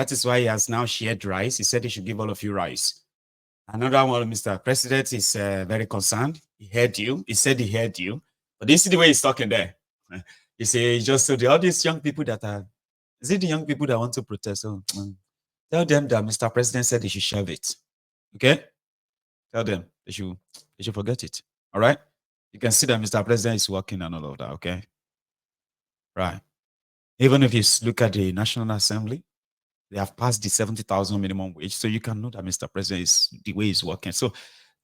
That is why he has now shared rice. He said he should give all of you rice. Another one, Mr. President is very concerned. He heard you. He said he heard you. But this is the way he's talking there. He say just so all these young people that are, is it the young people that want to protest? Oh, tell them that Mr. President said they should shove it. Okay? Tell them they should forget it. All right? You can see that Mr. President is working and all of that, okay? Right. Even if you look at the National Assembly, they have passed the 70,000 minimum wage. So you can know that Mr. President is the way he's working. So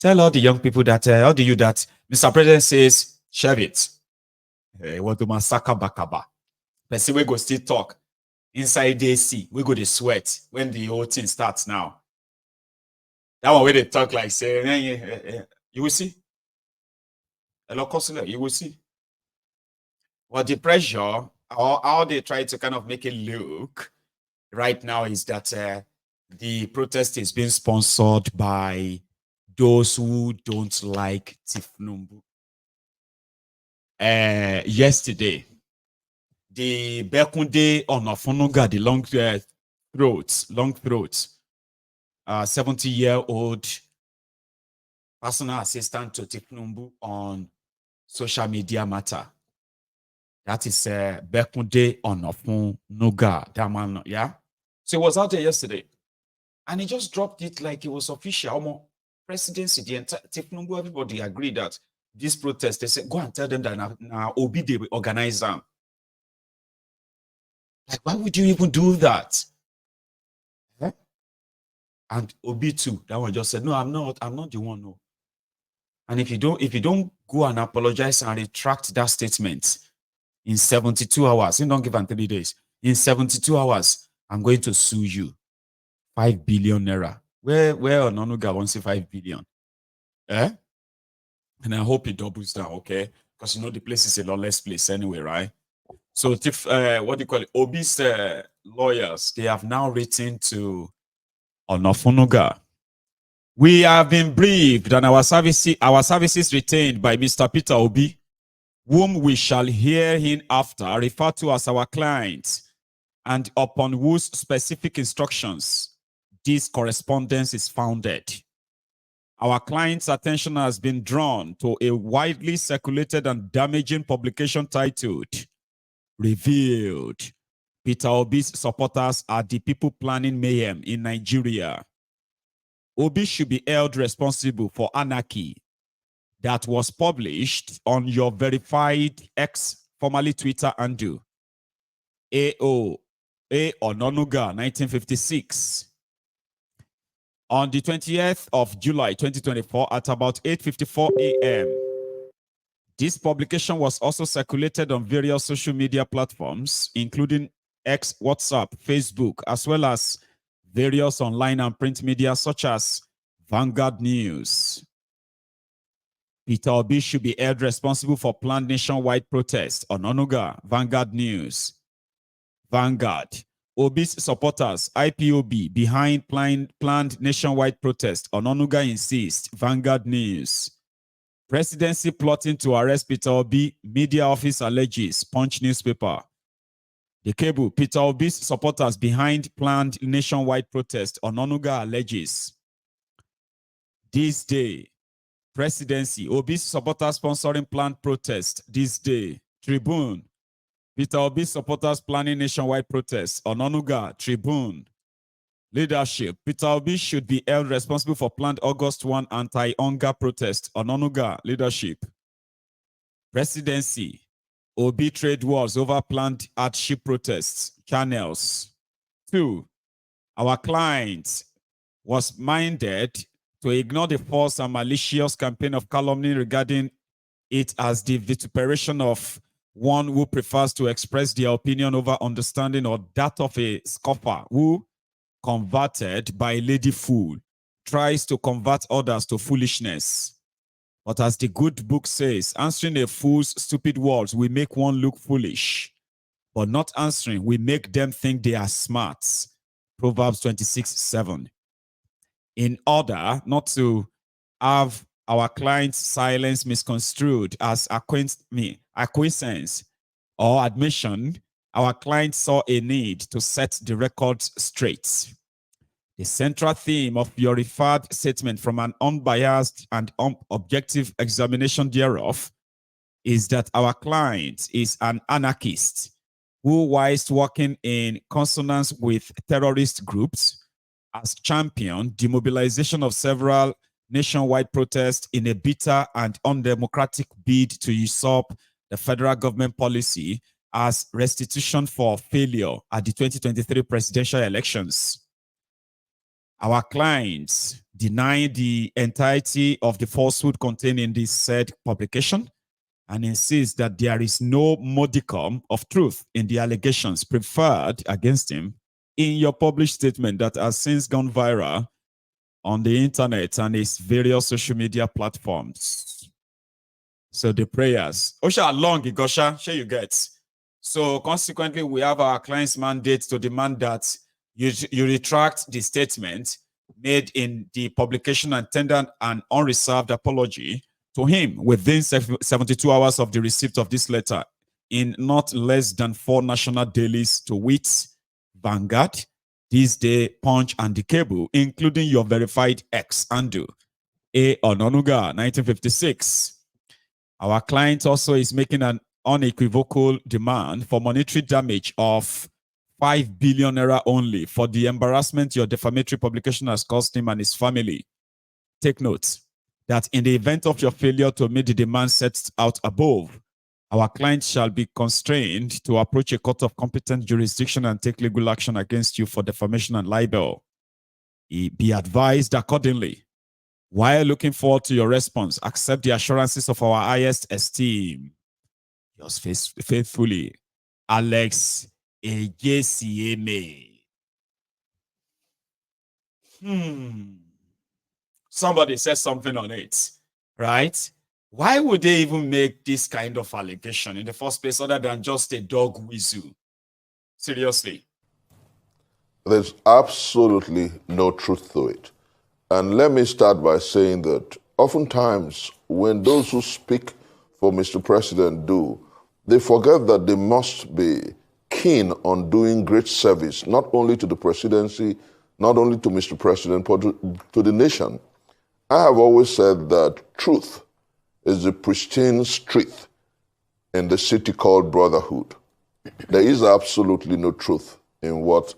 tell all the young people that, all the you that Mr. President says, shove it. What do massacre bakaba? Person we go still talk inside DC. We go to sweat when the whole thing starts now. That one where they talk like say, you will see. You will see. Well, the pressure or how they try to kind of make it look right now is that the protest is being sponsored by those who don't like Tinubu. Yesterday, the Bekunde Onafunuga, the long throat, 70-year-old personal assistant to Tinubu on social media matter. That is Bekunde Onafunuga, that man, yeah? So it was out there yesterday. And he just dropped it like it was official. Presidency, the entire Tinubu, everybody agreed that this protest, they said, go and tell them that now Obi, they will organize them. Like, why would you even do that? Eh? And Obi too, that one just said, no, I'm not the one, no. And if you don't go and apologize and retract that statement in 72 hours, you don't give them 3 days. In 72 hours, I'm going to sue you. 5 billion naira. Where Onanuga wants 5 billion? Eh? And I hope it doubles down, okay? Because you know the place is a lawless place anyway, right? So what do you call it? Obi's lawyers, they have now written to Onafunuga. We have been briefed and our services retained by Mr. Peter Obi, whom we shall hear after referred to as our client, and upon whose specific instructions this correspondence is founded. Our client's attention has been drawn to a widely circulated and damaging publication titled, Revealed, Peter Obi's supporters are the people planning mayhem in Nigeria. Obi should be held responsible for anarchy that was published on your verified X, formerly Twitter handle, A.O. A. Onanuga, 1956. On the 20th of July, 2024, at about 8:54 a.m., this publication was also circulated on various social media platforms, including X, WhatsApp, Facebook, as well as various online and print media such as Vanguard News. Peter Obi should be held responsible for planned nationwide protests. Onanuga, Vanguard News. Vanguard. Obi's supporters, IPOB, behind planned nationwide protest. Onanuga insists. Vanguard News. Presidency plotting to arrest Peter Obi. Media office alleges. Punch newspaper. The cable. Peter Obi's supporters behind planned nationwide protest. Onanuga alleges. This day. Presidency. Obi's supporters sponsoring planned protest. This day. Tribune. Peter Obi's supporters planning nationwide protests. Onanuga, Tribune. Leadership. Peter Obi should be held responsible for planned August 1 anti-hunger protest. Onanuga, leadership. Presidency. Obi trade wars over planned hardship protests. Channels. 2. Our client was minded to ignore the false and malicious campaign of calumny regarding it as the vituperation of one who prefers to express their opinion over understanding, or that of a scoffer who, converted by a lady fool, tries to convert others to foolishness. But as the good book says, answering a fool's stupid words will make one look foolish, but not answering will make them think they are smart. Proverbs 26:7. In order not to have our client's silence misconstrued as acquiescence or admission our client saw a need to set the record straight. The central theme of your referred statement from an unbiased and objective examination thereof is that our client is an anarchist who, whilst working in consonance with terrorist groups, has championed the mobilization of several nationwide protests in a bitter and undemocratic bid to usurp the federal government policy as restitution for failure at the 2023 presidential elections. Our clients deny the entirety of the falsehood contained in this said publication and insist that there is no modicum of truth in the allegations preferred against him in your published statement that has since gone viral on the internet and its various social media platforms. So the prayers. Osha long, Igosha, sure you get. So consequently, we have our client's mandate to demand that you retract the statement made in the publication and tender an unreserved apology to him within 72 hours of the receipt of this letter in not less than 4 national dailies, to wit, Vanguard, This Day, Punch, and The Cable, including your verified ex handle, A. Ononuga, 1956. Our client also is making an unequivocal demand for monetary damage of 5 billion naira only for the embarrassment your defamatory publication has caused him and his family. Take note that in the event of your failure to meet the demand set out above, our client shall be constrained to approach a court of competent jurisdiction and take legal action against you for defamation and libel. Be advised accordingly. While looking forward to your response, accept the assurances of our highest esteem. Yours faithfully, Alex AJCMA. Somebody says something on it, right? Why would they even make this kind of allegation in the first place other than just a dog whistle? Seriously. There's absolutely no truth to it. And let me start by saying that oftentimes when those who speak for Mr. President do, they forget that they must be keen on doing great service, not only to the presidency, not only to Mr. President, but to the nation. I have always said that truth is the pristine street in the city called brotherhood. There is absolutely no truth in what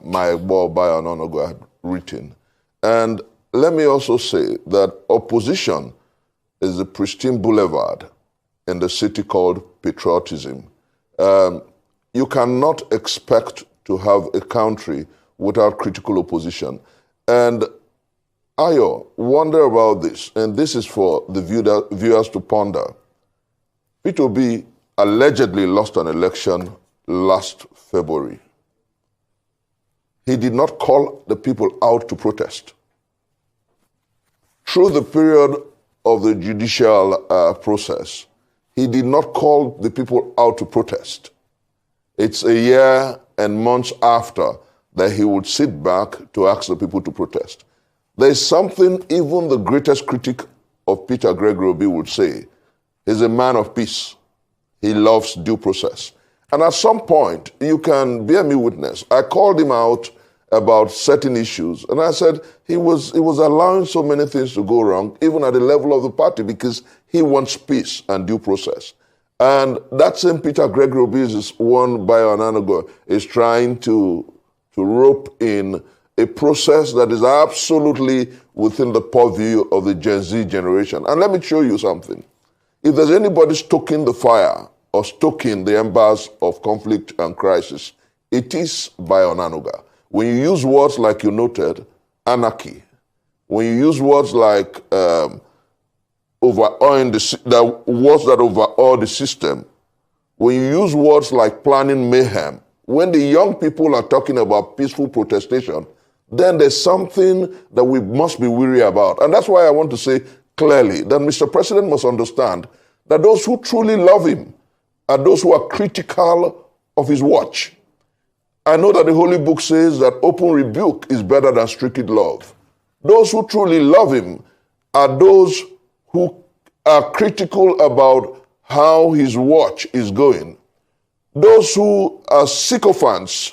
my boy Bayo Ononuga had written. And let me also say that opposition is the pristine boulevard in the city called patriotism. You cannot expect to have a country without critical opposition. And Ayo, wonder about this, and this is for the viewers to ponder. Peter Obi allegedly lost an election last February. He did not call the people out to protest. Through the period of the judicial process, he did not call the people out to protest. It's a year and months after that he would sit back to ask the people to protest. There's something even the greatest critic of Peter Gregory Obi would say. He's a man of peace. He loves due process. And at some point, you can bear me witness, I called him out about certain issues, and I said he was allowing so many things to go wrong, even at the level of the party, because he wants peace and due process. And that same Peter Gregory Obi is one Bayo Ononuga is trying to rope in a process that is absolutely within the purview of the Gen Z generation. And let me show you something. If there's anybody stoking the fire or stoking the embers of conflict and crisis, it is Bayo Ononuga. When you use words like you noted, anarchy, when you use words like overawing the words that overawe the system, when you use words like planning mayhem, when the young people are talking about peaceful protestation, then there's something that we must be wary about. And that's why I want to say clearly that Mr. President must understand that those who truly love him are those who are critical of his watch. I know that the Holy Book says that open rebuke is better than strict love. Those who truly love him are those who are critical about how his watch is going. those who are sycophants,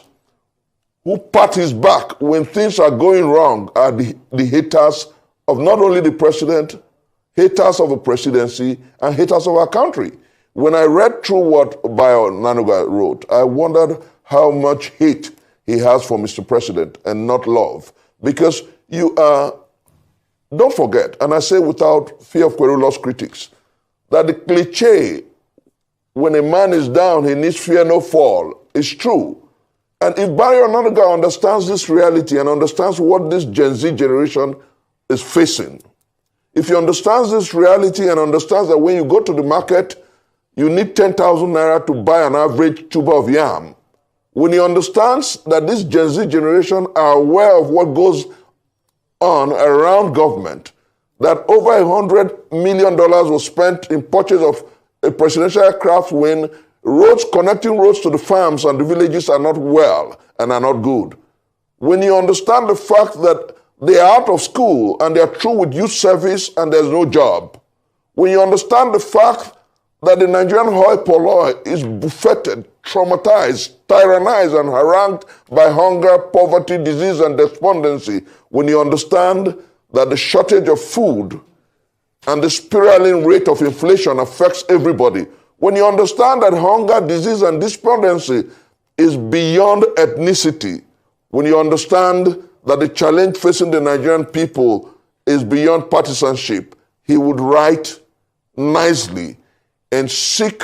who pat his back when things are going wrong, are the haters of not only the president, haters of the presidency, and haters of our country. When I read through what Bayo Nanuga wrote, I wondered how much hate he has for Mr. President and not love. Because you are, don't forget, and I say without fear of querulous critics, that the cliche, when a man is down, he needs fear no fall, is true. And if Barry Onanuga understands this reality and understands what this Gen Z generation is facing, if he understands this reality and understands that when you go to the market, you need 10,000 naira to buy an average tuber of yam, when he understands that this Gen Z generation are aware of what goes on around government, that over $100 million was spent in purchase of a presidential aircraft when connecting roads to the farms and the villages are not well and are not good. When you understand the fact that they are out of school and they are through with youth service and there's no job. When you understand the fact that the Nigerian hoi polloi is buffeted, traumatized, tyrannized, and harangued by hunger, poverty, disease, and despondency. When you understand that the shortage of food and the spiraling rate of inflation affects everybody. When you understand that hunger, disease, and despondency is beyond ethnicity. When you understand that the challenge facing the Nigerian people is beyond partisanship, he would write nicely and seek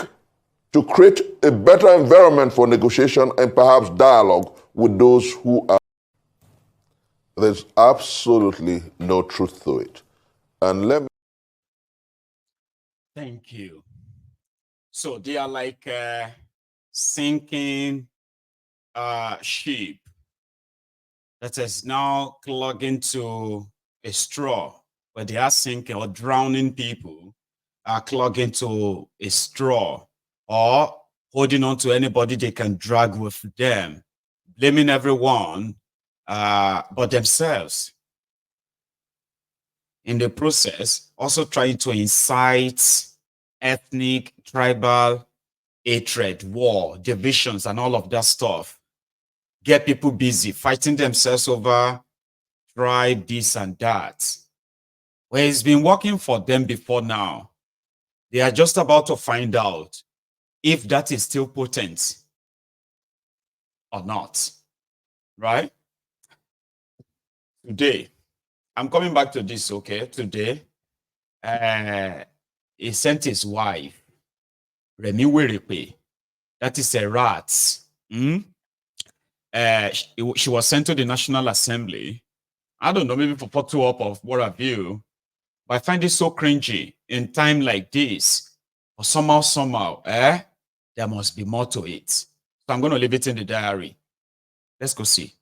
to create a better environment for negotiation and perhaps dialogue with those who are. There's absolutely no truth to it. And let me. Thank you. So they are like sinking ship that is now clogging to a straw, where they are sinking or drowning people are clogging to a straw or holding on to anybody they can drag with them, blaming everyone but themselves. In the process, also trying to incite ethnic, tribal hatred, war, divisions, and all of that stuff. Get people busy fighting themselves over tribe, this and that. Well, it's been working for them before now. They are just about to find out if that is still potent or not, right? Today, I'm coming back to this, okay? Today, he sent his wife, Remi Werepe, that is a rat. She was sent to the National Assembly. I don't know, maybe for photo up of what have you. But I find it so cringy in time like this. Or somehow, there must be more to it. So I'm going to leave it in the diary. Let's go see.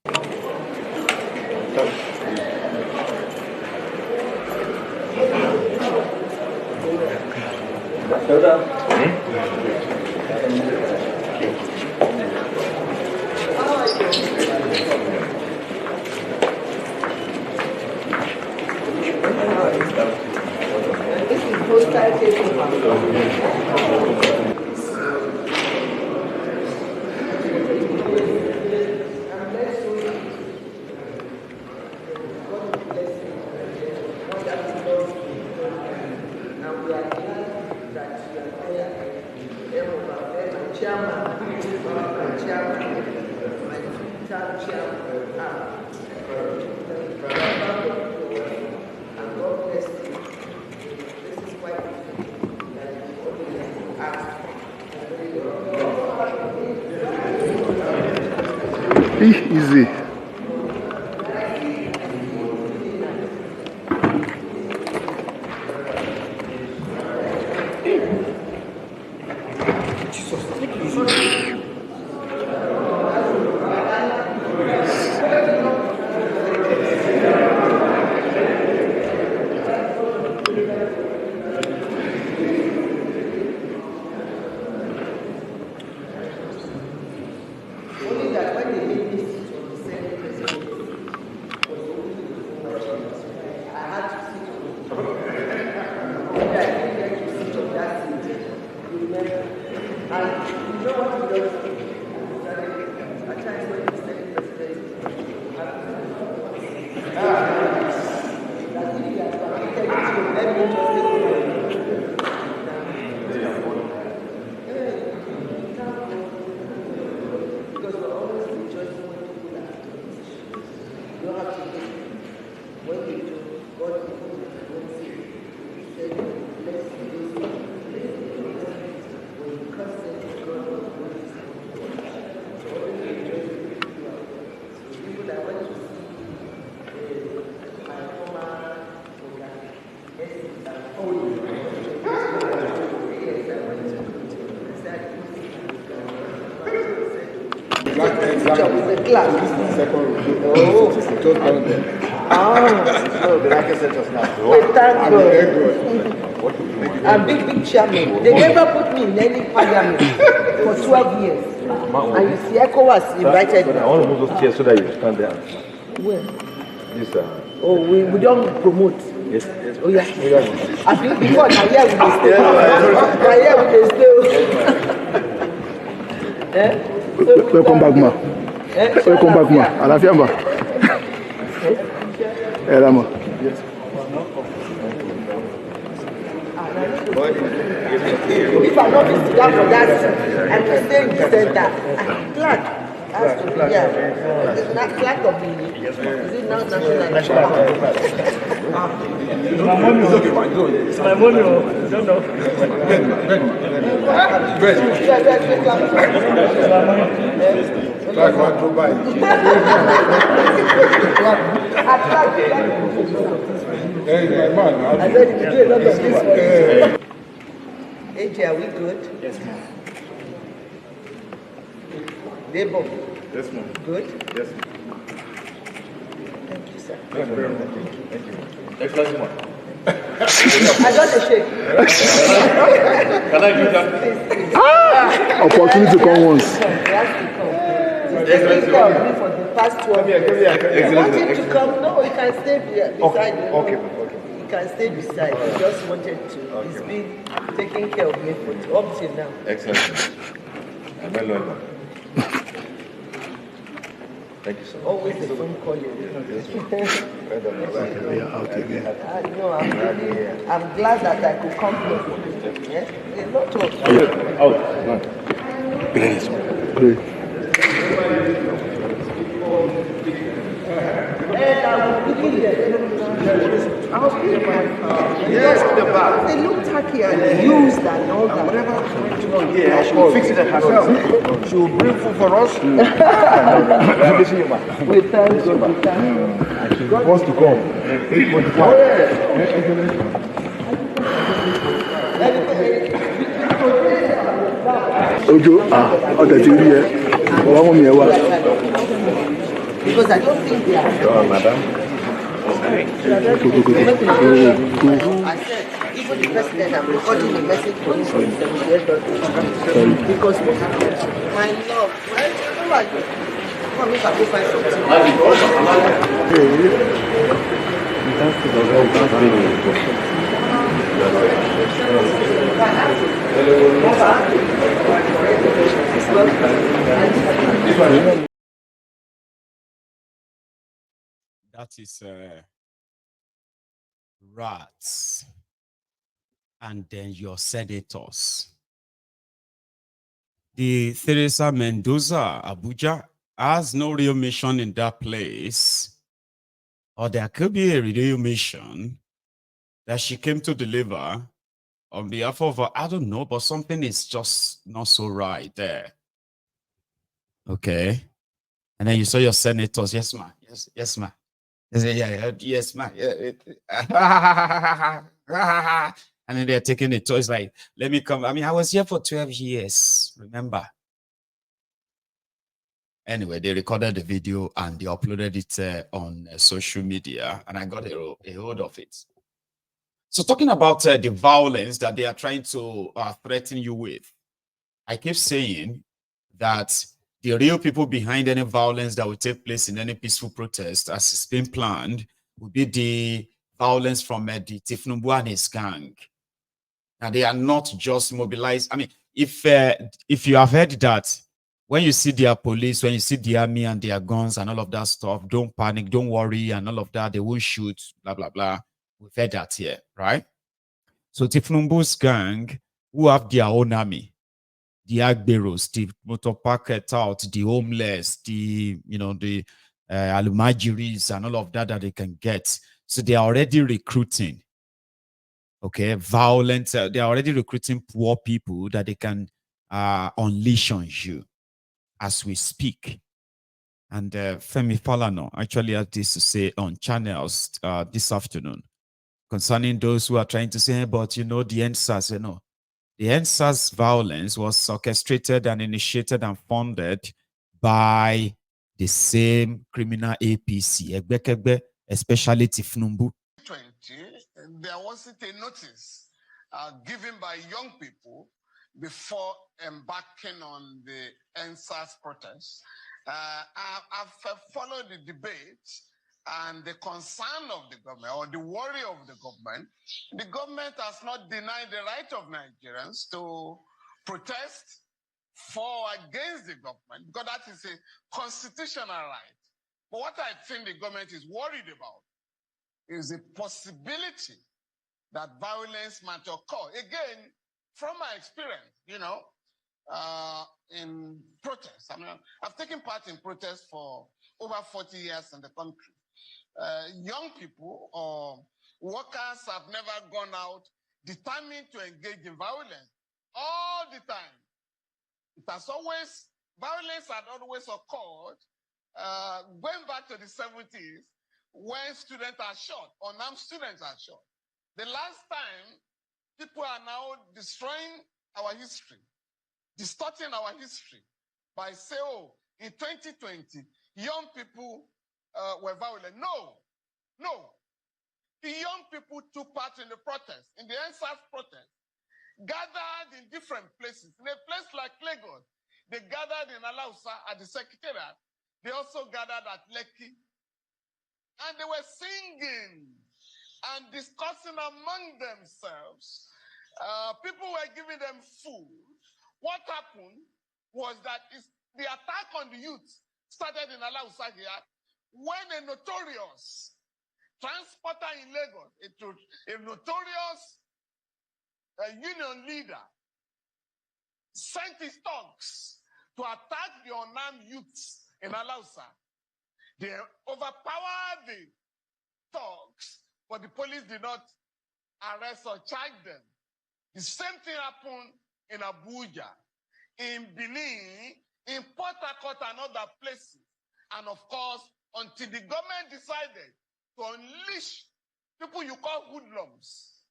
don't have to do. When you do, God will put it in you. He said, let's do this. When you curse them, God will put it in you. So when you do it, people that went to see my former program, yes, with the class. Oh, just down there. No, the racket set us now. Wait, thank God. I'm big chairman. They never put me in any parliament for 12 years. And you see, ECOWAS invited me. I want to move those chairs so that you stand there. Where? This, Oh, we don't promote. yes. Oh, yeah. I think before, now here we dey stay. Now here we dey stay. Welcome back, ma. Welcome back, ma. Alafia, ma. Ma. If I'm not visiting down for that, I will stay in the center. Flag has to be here. It's not flag of the. Is it now national? It's my money, I don't know. Aide, are we good? Yes, ma'am. Debo, Yes, ma'am. good? Yes, ma'am. Thank you, sir. Thank you very much. Thank you. Excellent, ma'am. I got a shake. Can I do that? Opportunity to come once. He has to come. He's taking care of me for the past 12 years. You want him to come? No, he can stay beside you. Okay. He can stay beside. He just wanted to. He's been taking care of me for up till now. Excellent. I'm well known. Thank you so much. Always the phone call you. No, I'm glad that I could come here. Yes? A lot of. I was thinking, yes, the back. They look tacky and used and all that. Yeah, she will fix it herself. She will bring food for us. We thank God. We thank God. She wants to come. 8:45. Ojo, Because I don't think they are. Oh, madam. I said, even the president, I'm recording a message for him. Because my love, come if I go find something. That is rats. And then your senators. The Teresa Mendoza, Abuja, has no real mission in that place. Or there could be a real mission that she came to deliver on behalf of, I don't know, but something is just not so right there. Okay. And then you saw your senators. Yes, ma. Yes, ma. Yes, ma. And then they're taking the toys like, let me come. I mean, I was here for 12 years. Remember? Anyway, they recorded the video and they uploaded it on social media, and I got a hold of it. So talking about the violence that they are trying to threaten you with, I keep saying that the real people behind any violence that will take place in any peaceful protest, as it's been planned, will be the violence from the Tinubu and his gang. Now, they are not just mobilized. I mean, if you have heard that, when you see their police, when you see the army and their guns and all of that stuff, don't panic, don't worry, and all of that, they won't shoot, blah, blah, blah. We've heard that here, right? So Tinubu's gang, who have their own army, the Agberos, the motor packet out, the homeless, the alumajiris and all of that they can get. So they are already recruiting, okay, violent. They are already recruiting poor people that they can unleash on you as we speak. And Femi Falana actually had this to say on channels this afternoon concerning those who are trying to say, hey, but the NSAS, the NSAS violence was orchestrated and initiated and funded by the same criminal APC, especially Tifnumbu. 20, there wasn't a notice given by young people before embarking on the NSAS protest. I've followed the debate and the concern of the government or the worry of the government. The government has not denied the right of Nigerians to protest for or against the government because that is a constitutional right. But what I think the government is worried about is the possibility that violence might occur. Again, from my experience, in protests. I mean, I've taken part in protests for over 40 years in the country. Young people or workers have never gone out determined to engage in violence all the time. Violence had always occurred going back to the 70s when students are shot, unarmed students are shot. The last time, people are now destroying our history, distorting our history by saying, oh, in 2020, young people were violent. No. The young people took part in the protest, in the NSAS protest, gathered in different places. In a place like Lagos, they gathered in Alausa at the secretariat. They also gathered at Lekki. And they were singing and discussing among themselves. People were giving them food. What happened was that the attack on the youth started in Alausa here when a notorious transporter in Lagos, a notorious union leader, sent his thugs to attack the unarmed youths in Alausa. They overpowered the thugs, but the police did not arrest or charge them. The same thing happened in Abuja, in Benin, in Port Harcourt and other places. And of course, until the government decided to unleash people you call hoodlums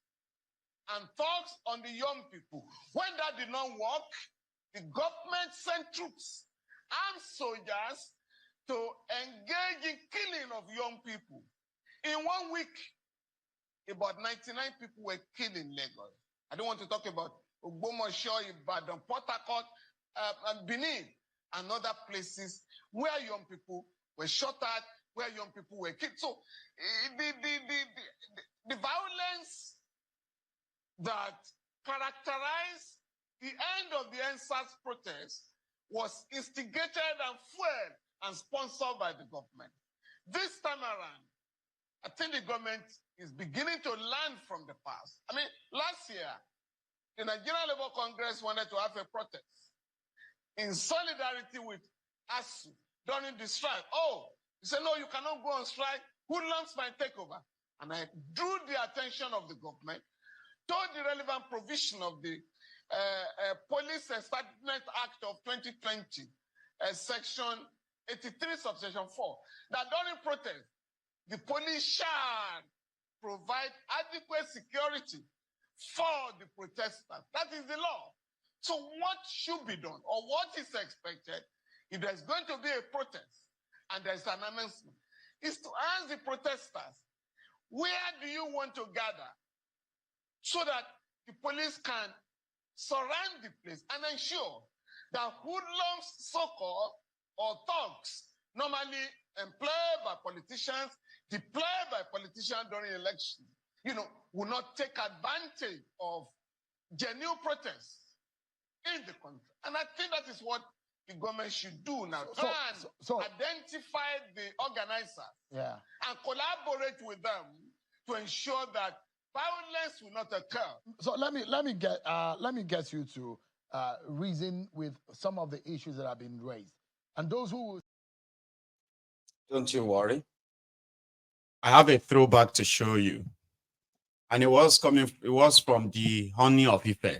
and thugs on the young people. When that did not work, the government sent troops, armed soldiers, to engage in killing of young people. In 1 week, about 99 people were killed in Lagos. I don't want to talk about Ogbomoso, Ibadan, Port Harcourt, and Benin, and other places where young people were shot at, where young people were killed. So the violence that characterized the end of the NSAS protest was instigated and fueled and sponsored by the government. This time around, I think the government is beginning to learn from the past. I mean, last year, the Nigerian Labour Congress wanted to have a protest in solidarity with ASU during the strike. Oh, he said, no, you cannot go on strike. Hoodlums might take over. And I drew the attention of the government to the relevant provision of the Police Establishment Act of 2020, Section 83, Subsection 4, that during protest, the police shall provide adequate security for the protesters. That is the law. So what should be done, or what is expected, if there's going to be a protest and there's an announcement, is to ask the protesters, where do you want to gather, so that the police can surround the place and ensure that hoodlums, so-called, or thugs, normally employed by politicians, deployed by politicians during elections, will not take advantage of genuine protests in the country. And I think that is what the government should do now. Try and identify the organizers and collaborate with them to ensure that violence will not occur. So let me get you to reason with some of the issues that have been raised. And those who Don't you worry. I have a throwback to show you. And it was from the honey of Ife.